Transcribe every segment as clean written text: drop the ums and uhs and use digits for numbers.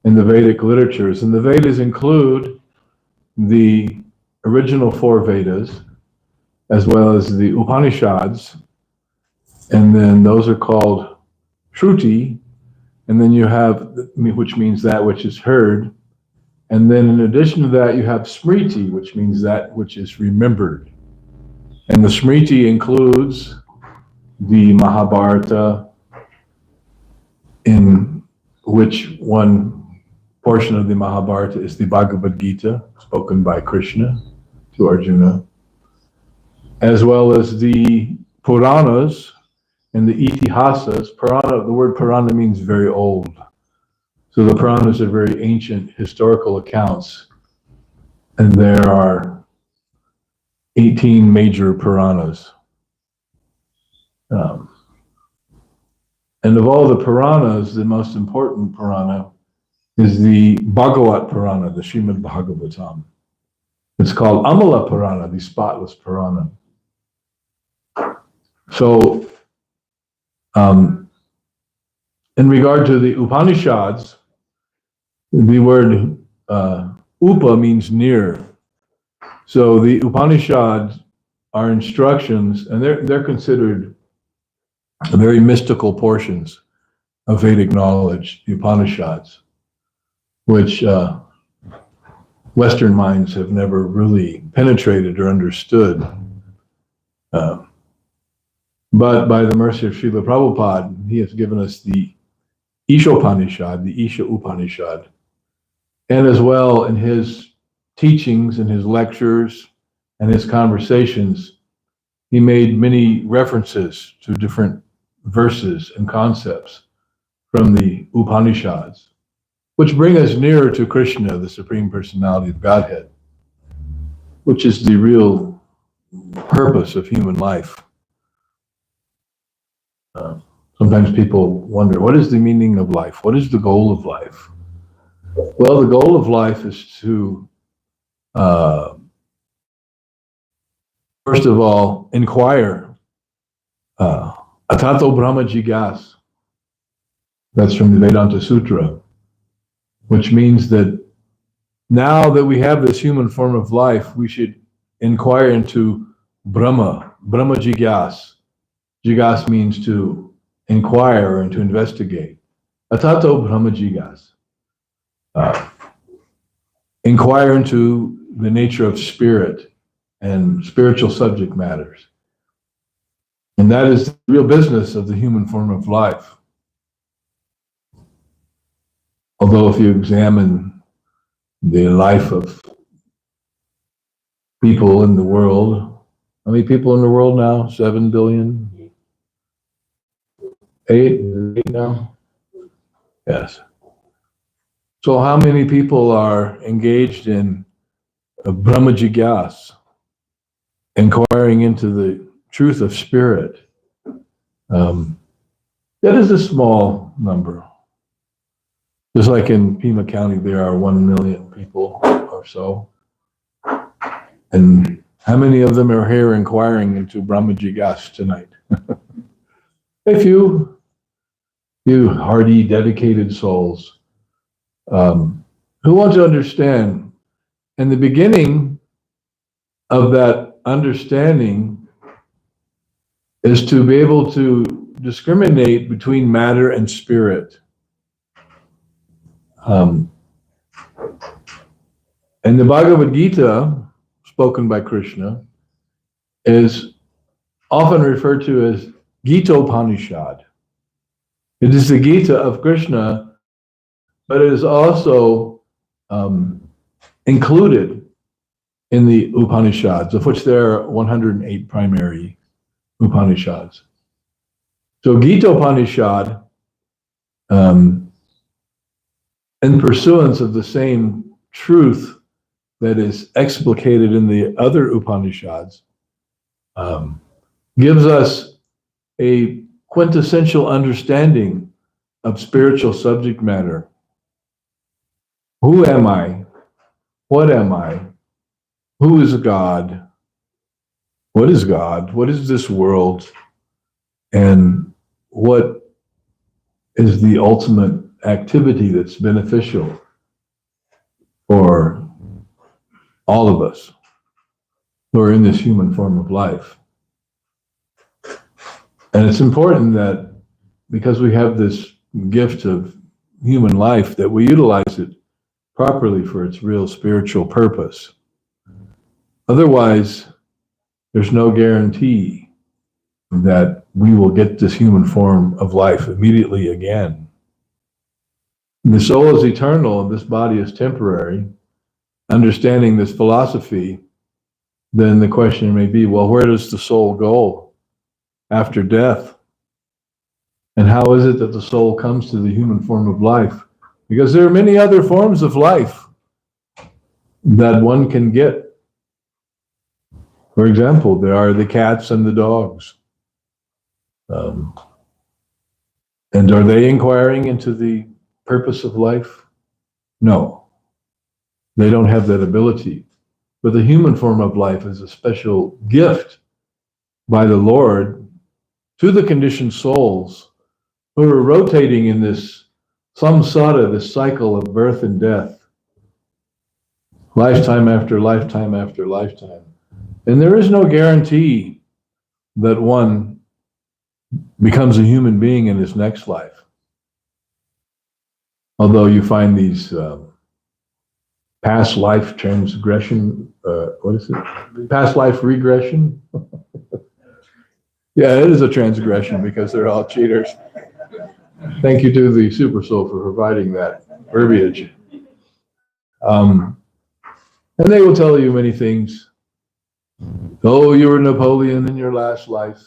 in the Vedic literatures. And the Vedas include the original 4 Vedas, as well as the Upanishads, and then those are called Shruti, and then you have, which means that which is heard, and then in addition to that you have Smriti, which means that which is remembered. And the Smriti includes the Mahabharata, in which one portion of the Mahabharata is the Bhagavad Gita, spoken by Krishna to Arjuna, as well as the Puranas and the Itihasas. Purana, the word Purana means very old. So the Puranas are very ancient historical accounts, and there are 18 major Puranas. And of all the Puranas, the most important Purana is the Bhagavat Purana, the Srimad Bhagavatam. It's called Amala Purana, the spotless Purana. So, in regard to the Upanishads, the word Upa means near. So the Upanishads are instructions, and they're considered very mystical portions of Vedic knowledge, the Upanishads, which Western minds have never really penetrated or understood. But by the mercy of Srila Prabhupada, he has given us the Ishopanishad, the Isha Upanishad, and as well in his teachings and his lectures and his conversations, he made many references to different verses and concepts from the Upanishads, which bring us nearer to Krishna, the Supreme Personality of Godhead, which is the real purpose of human life. Sometimes people wonder, what is the meaning of life? What is the goal of life? Well, the goal of life is to, first of all, inquire. Atato Brahma Jigas. That's from the Vedanta Sutra, which means that now that we have this human form of life, we should inquire into Brahma Jigas. Jigas means to inquire and to investigate. Atato Brahma Jigas. Inquire into the nature of spirit and spiritual subject matters. And that is the real business of the human form of life. Although if you examine the life of people in the world, how many people in the world now? 7 billion? 8 now? Yes. So how many people are engaged in Brahma Jigas, inquiring into the truth of spirit? That is a small number. Just like in Pima County, there are 1 million people or so. And how many of them are here inquiring into Brahma Jigas tonight? A few hardy, dedicated souls who want to understand. And the beginning of that understanding is to be able to discriminate between matter and spirit. And the Bhagavad Gita, spoken by Krishna, is often referred to as Gita-upanishad. It is the Gita of Krishna, but it is also included in the Upanishads, of which there are 108 primary Upanishads. So Gita-upanishad, in pursuance of the same truth that is explicated in the other Upanishads, gives us a quintessential understanding of spiritual subject matter. Who am I? What am I? Who is God? What is God? What is this world? And what is the ultimate activity that's beneficial for all of us who are in this human form of life. And it's important that because we have this gift of human life, that we utilize it properly for its real spiritual purpose. Otherwise, there's no guarantee that we will get this human form of life immediately again. The soul is eternal and this body is temporary. Understanding this philosophy, then the question may be, well, where does the soul go after death? And how is it that the soul comes to the human form of life? Because there are many other forms of life that one can get. For example, there are the cats and the dogs. And are they inquiring into the purpose of life? No, they don't have that ability. But the human form of life is a special gift by the Lord to the conditioned souls who are rotating in this samsara, this cycle of birth and death, lifetime after lifetime after lifetime. And there is no guarantee that one becomes a human being in his next life. Although you find these past life transgression, what is it? Past life regression? Yeah, it is a transgression because they're all cheaters. Thank you to the Super Soul for providing that verbiage. And they will tell you many things. Oh, you were Napoleon in your last life.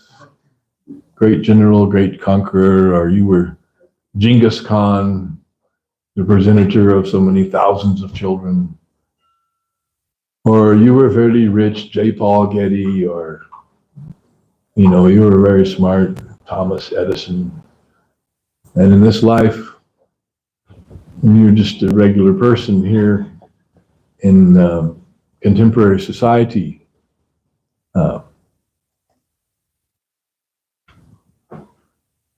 Great general, great conqueror, or you were Genghis Khan, the progenitor of so many thousands of children. Or you were very rich, J. Paul Getty, or, you were very smart, Thomas Edison. And in this life, you're just a regular person here in contemporary society.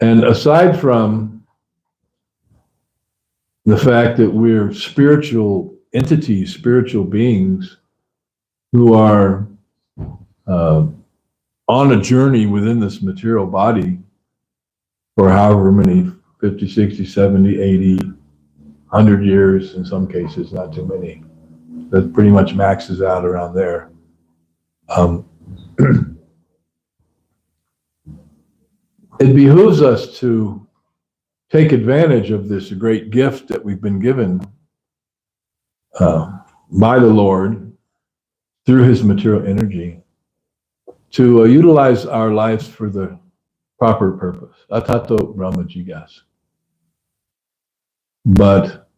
And aside from the fact that we're spiritual entities, spiritual beings who are on a journey within this material body for however many, 50, 60, 70, 80, 100 years in some cases, not too many. That pretty much maxes out around there. It behooves us to take advantage of this great gift that we've been given by the Lord through his material energy to utilize our lives for the proper purpose. Atato Brahma Jigas. But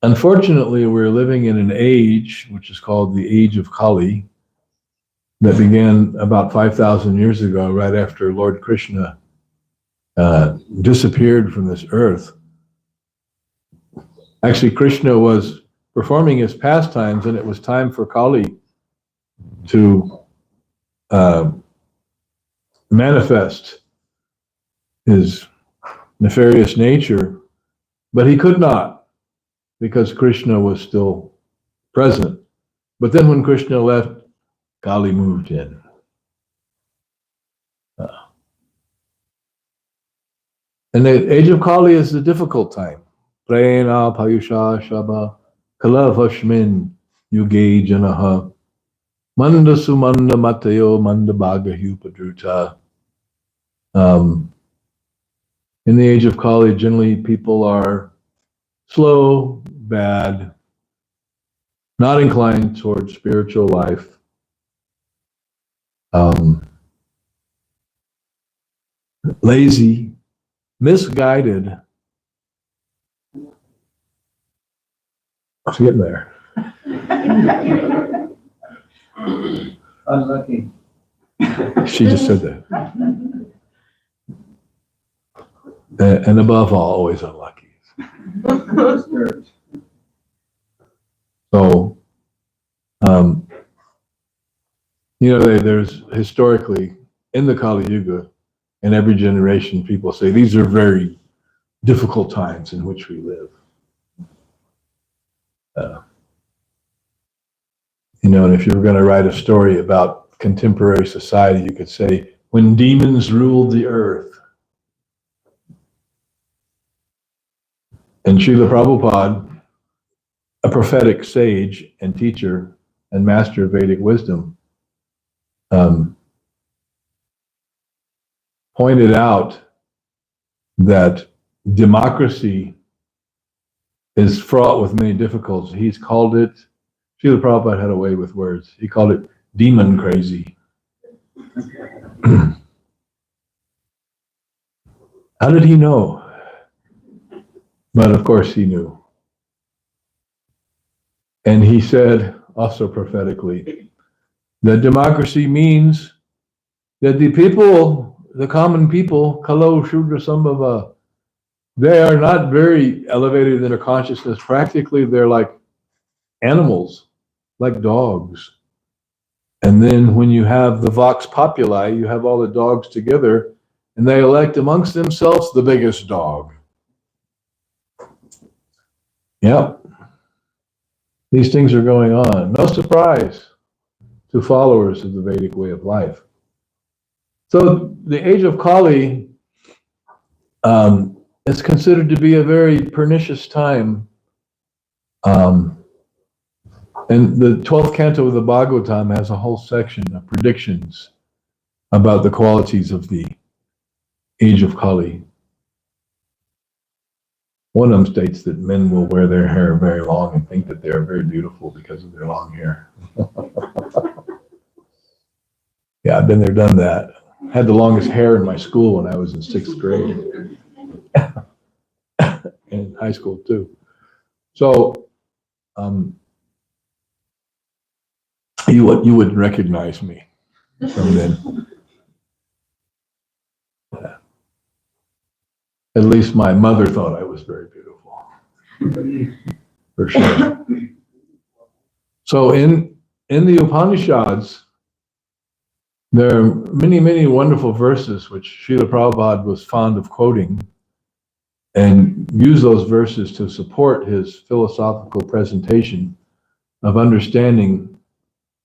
unfortunately, we're living in an age which is called the age of Kali, that began about 5,000 years ago, right after Lord Krishna disappeared from this earth. Actually, Krishna was performing his pastimes, and it was time for Kali to manifest his nefarious nature, but he could not because Krishna was still present. But then when Krishna left, Kali moved in. And the age of Kali is a difficult time. Prena Payusha Shaba Kalavashmin Yuge Janaha Manda Sumanda Matayo Manda Bhagahu Padruta. In the age of Kali, generally people are slow, bad, not inclined towards spiritual life. Lazy, misguided. I'm getting there. Unlucky. She just said that. And above all, always unlucky. So, there's historically in the Kali Yuga, in every generation, people say these are very difficult times in which we live. And if you were going to write a story about contemporary society, you could say, when demons ruled the earth. And Srila Prabhupada, a prophetic sage and teacher and master of Vedic wisdom, pointed out that democracy is fraught with many difficulties. He's called it, Srila Prabhupada had a way with words. He called it demon crazy. How did he know? But of course he knew. And he said, also prophetically, that democracy means that the people, the common people, Kalo Shudra Sambhava, they are not very elevated in their consciousness. Practically, they're like animals, like dogs. And then when you have the Vox Populi, you have all the dogs together, and they elect amongst themselves the biggest dog. Yep. These things are going on. No surprise to followers of the Vedic way of life. So the age of Kali is considered to be a very pernicious time. And the 12th canto of the Bhagavatam has a whole section of predictions about the qualities of the age of Kali. One of them states that men will wear their hair very long and think that they are very beautiful because of their long hair. Yeah, I've been there, done that. Had the longest hair in my school when I was in 6th grade. In high school too. So you would recognize me from then. At least my mother thought I was very beautiful, for sure. So in the Upanishads, there are many, many wonderful verses which Srila Prabhupada was fond of quoting and use those verses to support his philosophical presentation of understanding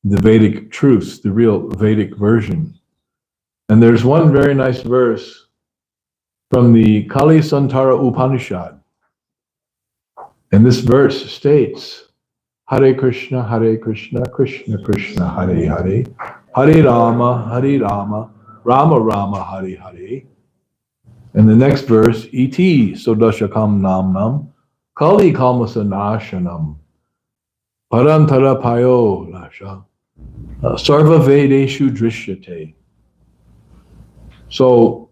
the Vedic truths, the real Vedic version. And there's one very nice verse from the Kali Santara Upanishad. And this verse states, Hare Krishna, Krishna Krishna, Hare Hare, Hare Rama, Rama Rama, Hare Hare. And the next verse, Iti Sodashakam Namnam, Kali Kalmasa Nashanam, Parantara Payo Lasha, Sarva Vedeshu Drishyate. So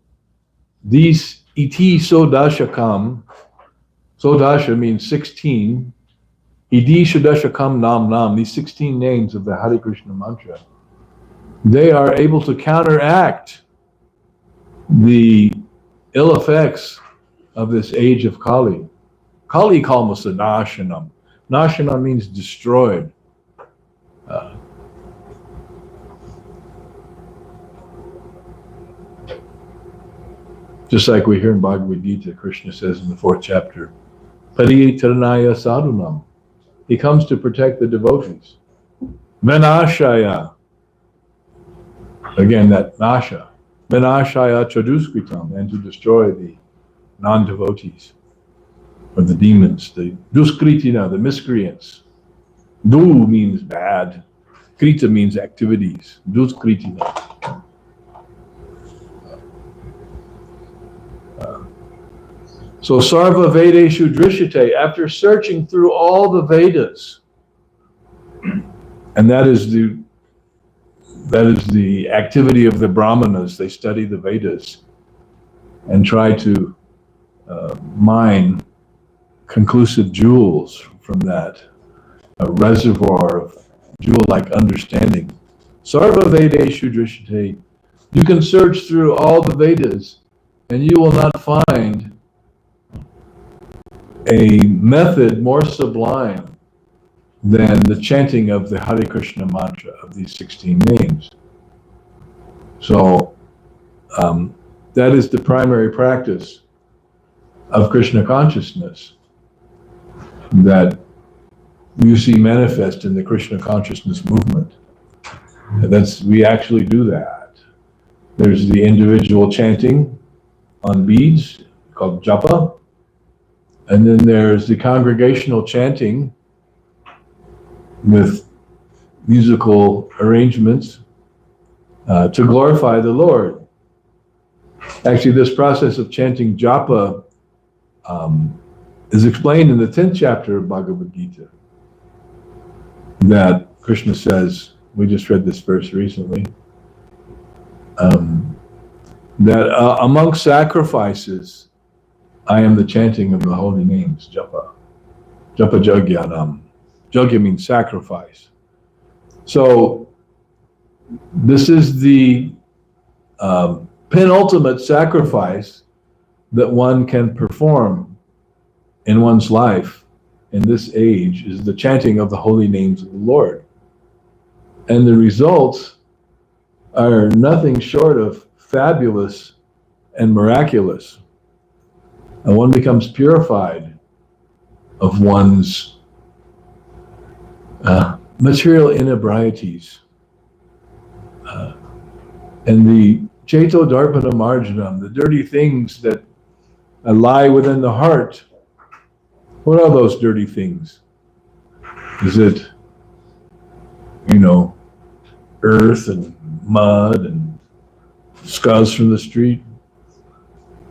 these Iti Sodashakam, Sodasha means 16, Iti Sodashakam Namnam, these 16 names of the Hare Krishna mantra, they are able to counteract the ill effects of this age of Kali. Kali Kalmasa Nashanam. Nashanam means destroyed. Just like we hear in Bhagavad Gita, Krishna says in the 4th chapter, Paritaranaya Sadhunam. He comes to protect the devotees. Vinashaya. Again, that Nasha. Vinashaya Chaduskritam, and to destroy the non-devotees, or the demons, the Duskritina, the miscreants. Du means bad. Krita means activities. Duskritina. So Sarva Vedeshu Drishyate, after searching through all the Vedas, and that is the activity of the Brahmanas. They study the Vedas and try to mine conclusive jewels from that, a reservoir of jewel-like understanding. Sarva Vedeshu Drishyate. You can search through all the Vedas and you will not find a method more sublime than the chanting of the Hare Krishna mantra of these 16 names. So that is the primary practice of Krishna consciousness that you see manifest in the Krishna consciousness movement. And we actually do that. There's the individual chanting on beads called japa, and then there's the congregational chanting with musical arrangements to glorify the Lord. Actually, this process of chanting japa is explained in the 10th chapter of Bhagavad Gita, that Krishna says, we just read this verse recently, that among sacrifices, I am the chanting of the holy names, japa. Japa jagyanam. Jagya means sacrifice. So this is the penultimate sacrifice that one can perform in one's life in this age, is the chanting of the holy names of the Lord. And the results are nothing short of fabulous and miraculous. And one becomes purified of one's material inebrieties. And the Cheto Darpana Marjanam, the dirty things that lie within the heart, what are those dirty things? Is it, earth and mud and scuzz from the street?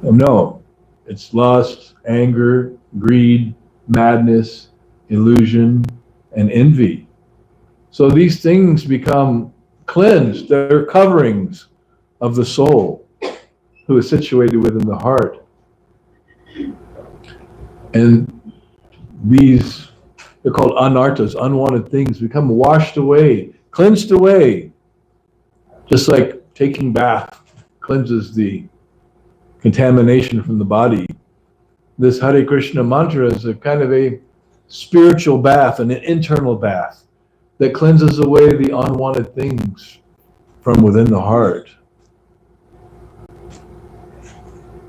Oh, no, it's lust, anger, greed, madness, illusion, and envy. So these things become cleansed. They're coverings of the soul who is situated within the heart. And these, they're called anartas, unwanted things, become washed away, cleansed away. Just like taking bath cleanses the contamination from the body. This Hare Krishna mantra is a kind of a spiritual bath, an internal bath that cleanses away the unwanted things from within the heart.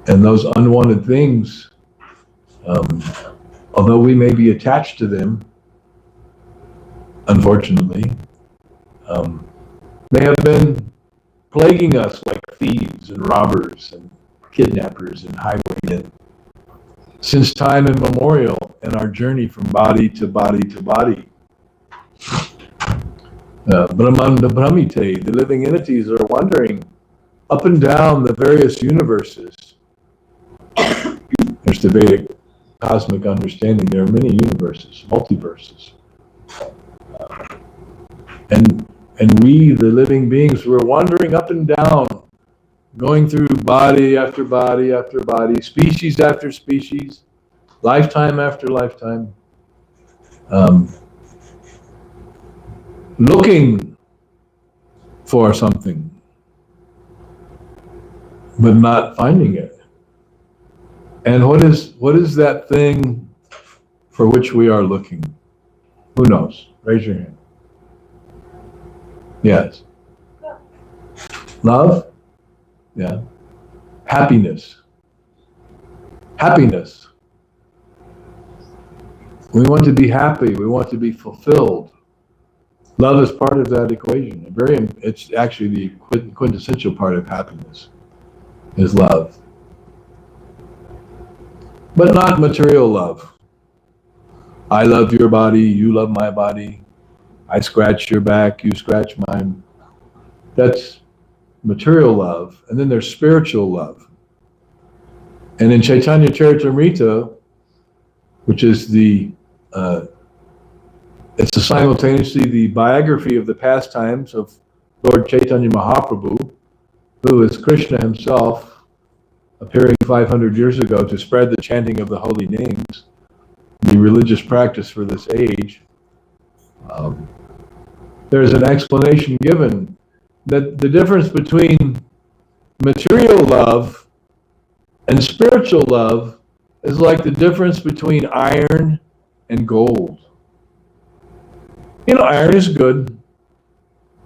And those unwanted things, although we may be attached to them, unfortunately, they have been plaguing us like thieves and robbers and kidnappers and highwaymen since time immemorial in our journey from body to body to body. Brahmanda Brahmite, the living entities are wandering up and down the various universes. There's the Vedic cosmic understanding. There are many universes, multiverses. And we, the living beings, we're wandering up and down, going through body after body after body, species after species, lifetime after lifetime, looking for something, but not finding it. And what is that thing for which we are looking? Who knows? Raise your hand. Yes. Love? Yeah. Happiness. Happiness. We want to be happy. We want to be fulfilled. Love is part of that equation. It's actually the quintessential part of happiness is love. But not material love. I love your body, you love my body. I scratch your back, you scratch mine. That's material love. And then there's spiritual love. And in Chaitanya Charitamrita, which is it's simultaneously the biography of the pastimes of Lord Chaitanya Mahaprabhu, who is Krishna himself, appearing 500 years ago to spread the chanting of the holy names, the religious practice for this age. There's an explanation given that the difference between material love and spiritual love is like the difference between iron and gold. Iron is good.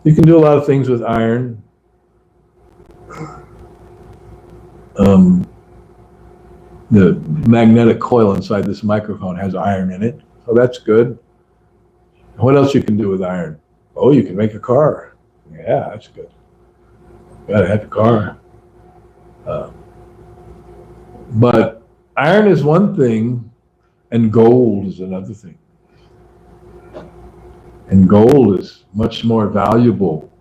You can do a lot of things with iron. The magnetic coil inside this microphone has iron in it, so that's good. What else you can do with iron? Oh, you can make a car. Yeah, that's good. You gotta have a car. But iron is one thing, and gold is another thing. And gold is much more valuable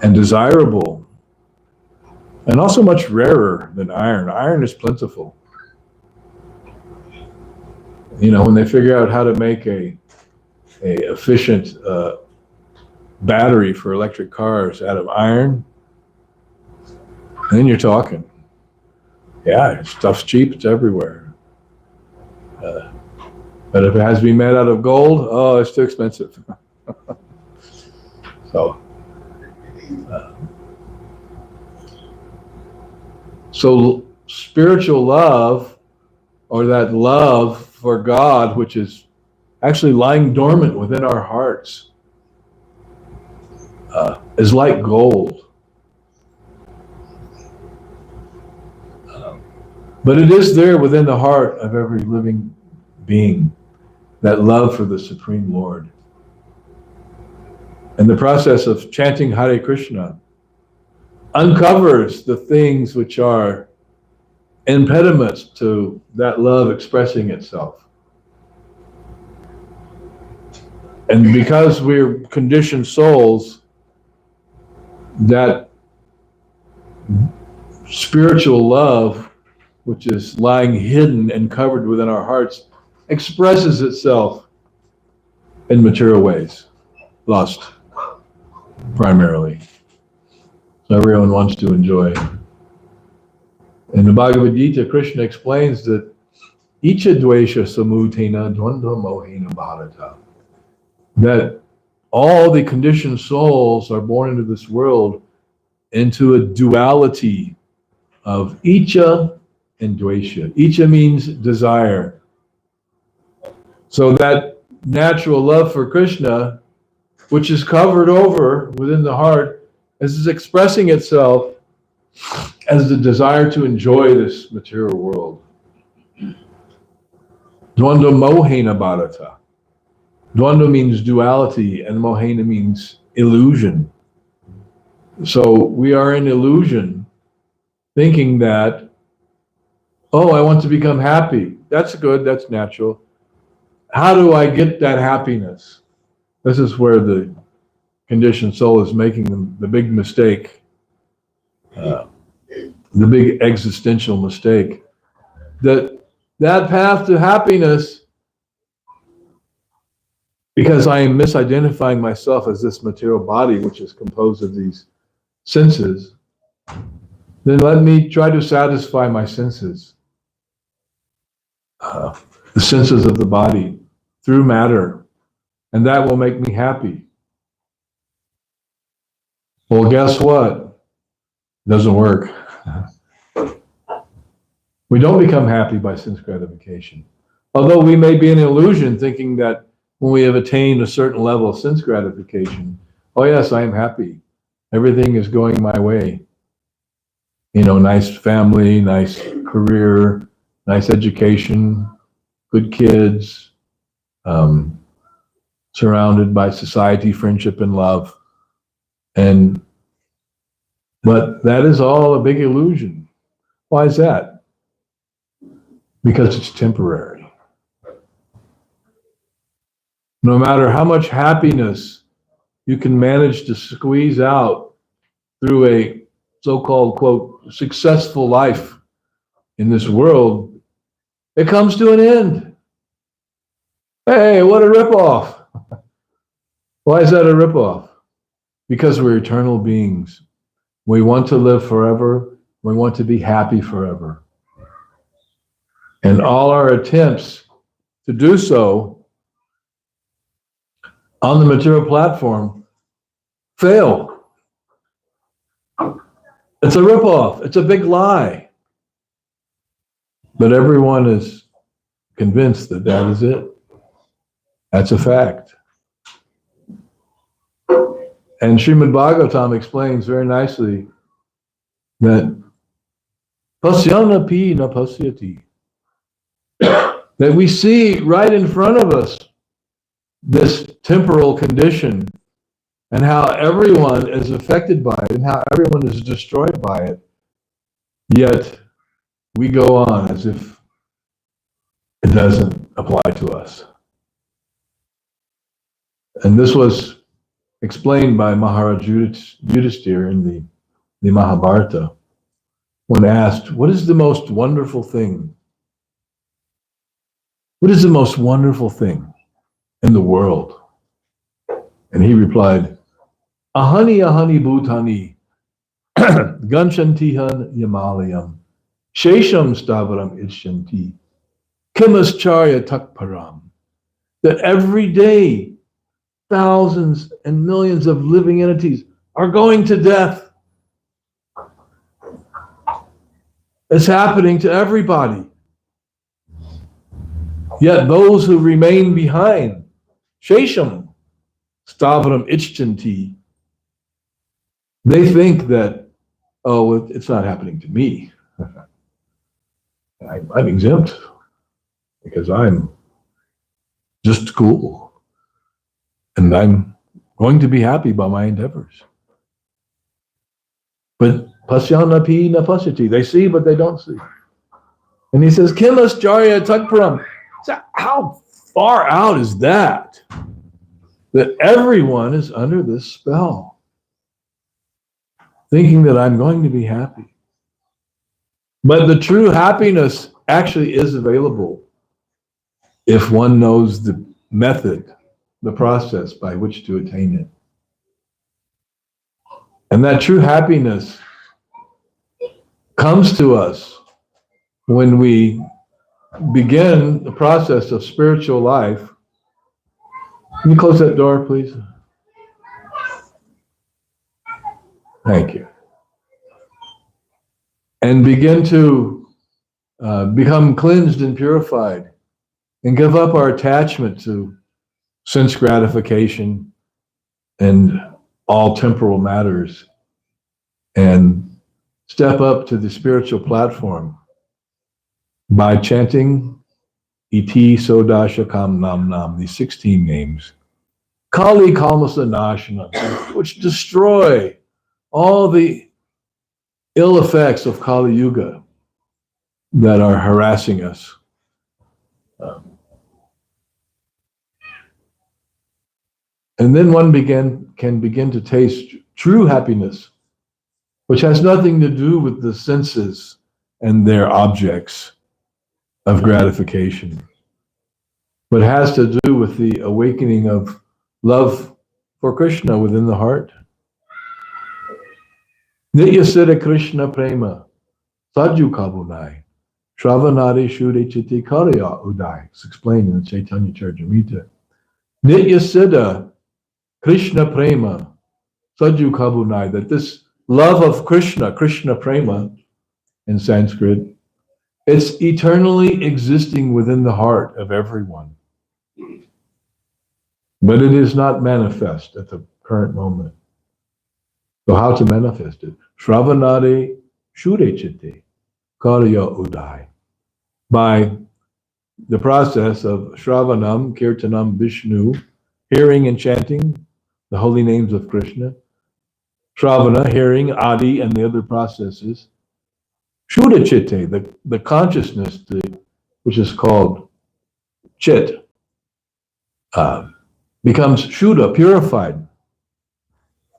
and desirable, and also much rarer than iron. Iron is plentiful. You know, when they figure out how to make a efficient battery for electric cars out of iron, then you're talking. Yeah, stuff's cheap, it's everywhere. But if it has to be made out of gold, oh, it's too expensive. So spiritual love, or that love for God, which is actually lying dormant within our hearts, is like gold. But it is there within the heart of every living being, that love for the Supreme Lord. And the process of chanting Hare Krishna uncovers the things which are impediments to that love expressing itself. And because we're conditioned souls, that spiritual love, which is lying hidden and covered within our hearts, expresses itself in material ways. Lust, primarily. So everyone wants to enjoy. In the Bhagavad Gita, Krishna explains that Icha dvesha samutena dvandva mohena bharata, that all the conditioned souls are born into this world into a duality of Icha and dvesha. Icha means desire. So that natural love for Krishna, which is covered over within the heart, is expressing itself as the desire to enjoy this material world. Dvandva mohena bharata. Dvandva means duality, and mohena means illusion. So we are in illusion, thinking that, oh, I want to become happy. That's good, that's natural. How do I get that happiness? This is where the conditioned soul is making the big mistake, the big existential mistake. That path to happiness, because I am misidentifying myself as this material body, which is composed of these senses, then let me try to satisfy my senses, the senses of the body, through matter, and that will make me happy. Well, guess what? It doesn't work. We don't become happy by sense gratification. Although we may be in an illusion thinking that when we have attained a certain level of sense gratification, oh yes, I am happy. Everything is going my way. You know, nice family, nice career, nice education, good kids, surrounded by society, friendship, and love. But that is all a big illusion. Why is that? Because it's temporary. No matter how much happiness you can manage to squeeze out through a so-called, quote, successful life in this world, it comes to an end. Hey, what a ripoff. Why is that a ripoff? Because we're eternal beings. We want to live forever. We want to be happy forever. And all our attempts to do so on the material platform fail. It's a ripoff. It's a big lie. But everyone is convinced that that is it. That's a fact. And Srimad Bhagavatam explains very nicely that Pasyanapi na pasyati. That we see right in front of us this temporal condition and how everyone is affected by it and how everyone is destroyed by it. Yet we go on as if it doesn't apply to us. And this was explained by Maharaj Yudhishthira in the Mahabharata when asked, what is the most wonderful thing? What is the most wonderful thing in the world? And he replied, Ahani ahani bhutani ganchantihan yamalayam shesham stavaram ichyanti kimascharya takparam. That every day thousands and millions of living entities are going to death. It's happening to everybody. Yet those who remain behind, shesham stavaram ichyanti, they think that, oh, it's not happening to me. I'm exempt because I'm just cool. And I'm going to be happy by my endeavors. But pasyanapi na pasyati, they see but they don't see. And he says, kimascharya takparam. So how far out is that? That everyone is under this spell, thinking that I'm going to be happy. But the true happiness actually is available if one knows the method, the process by which to attain it. And that true happiness comes to us when we begin the process of spiritual life. Can you close that door, please? Thank you. And begin to become cleansed and purified and give up our attachment to sense gratification and all temporal matters and step up to the spiritual platform by chanting Iti Sodasha Kam Nam Nam, these 16 names, Kali Kalmasa Nashanam, which destroy all the ill effects of Kali Yuga that are harassing us. And then one can begin to taste true happiness, which has nothing to do with the senses and their objects of gratification, but has to do with the awakening of love for Krishna within the heart. Nitya Siddha Krishna Prema Sadhu Kabunai Shravanari Shure Chitti Karya Udai. It's explained in the Chaitanya Charitamrita. Nitya Siddha Krishna Prema Sadhu Kabunai, that this love of Krishna, Krishna Prema in Sanskrit, it's eternally existing within the heart of everyone. But it is not manifest at the current moment. So how to manifest it? Shravanare Shure Chitte Karya Udai. By the process of Shravanam, Kirtanam, Vishnu, hearing and chanting the holy names of Krishna. Shravana, hearing, Adi, and the other processes. Shuddha Chitte, the consciousness, which is called Chit, becomes Shuddha, purified.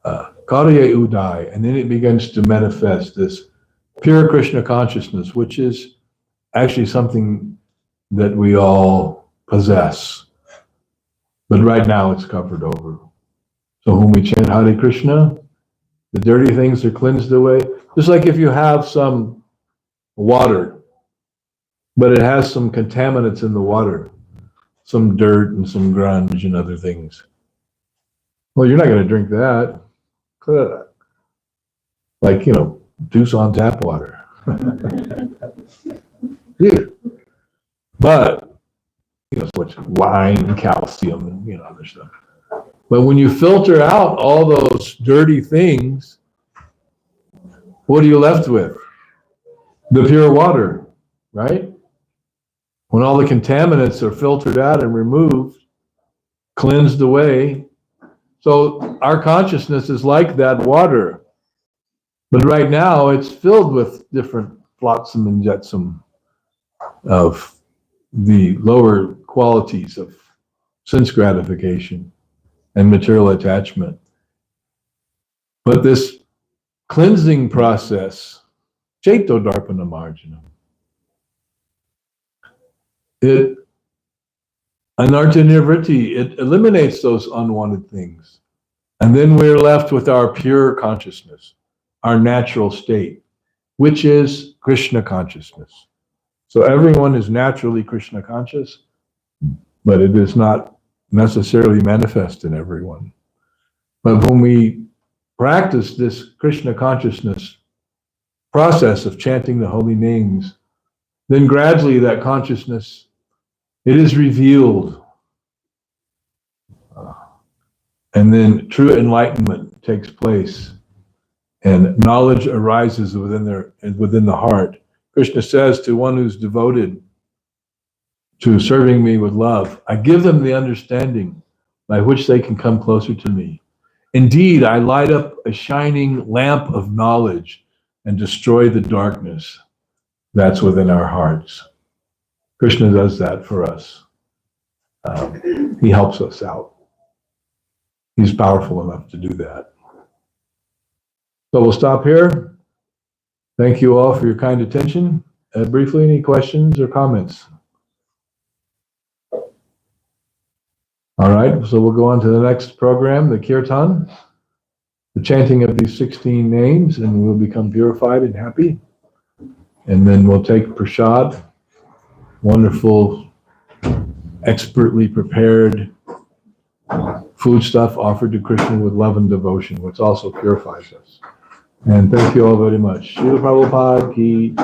Karya Udai, and then it begins to manifest this pure Krishna consciousness, which is actually something that we all possess. But right now it's covered over. So when we chant Hare Krishna, the dirty things are cleansed away. Just like if you have some water, but it has some contaminants in the water, some dirt and some grunge and other things. Well, you're not going to drink that. Like, Deuce on tap water. Yeah. But, so much wine and calcium and, other stuff. But when you filter out all those dirty things, what are you left with? the pure water, right? When all the contaminants are filtered out and removed, cleansed away. So our consciousness is like that water. But right now it's filled with different flotsam and jetsam of the lower qualities of sense gratification and material attachment. But this cleansing process, Chaito Darpana Marjanam, it Anartha Nivritti, it eliminates those unwanted things. And then we're left with our pure consciousness, our natural state, which is Krishna consciousness. So everyone is naturally Krishna conscious, but it is not necessarily manifest in everyone. But when we practice this Krishna consciousness process of chanting the holy names, then gradually that consciousness, it is revealed. And then true enlightenment takes place and knowledge arises within the heart. Krishna says to one who's devoted to serving me with love, I give them the understanding by which they can come closer to me. Indeed, I light up a shining lamp of knowledge and destroy the darkness that's within our hearts. Krishna does that for us. He helps us out. He's powerful enough to do that. So we'll stop here. Thank you all for your kind attention. Briefly, any questions or comments? All right, so we'll go on to the next program, the Kirtan, the chanting of these 16 names, and we'll become purified and happy. And then we'll take prasad, wonderful, expertly prepared food stuff offered to Krishna with love and devotion, which also purifies us. And thank you all very much. Srila Prabhupada ki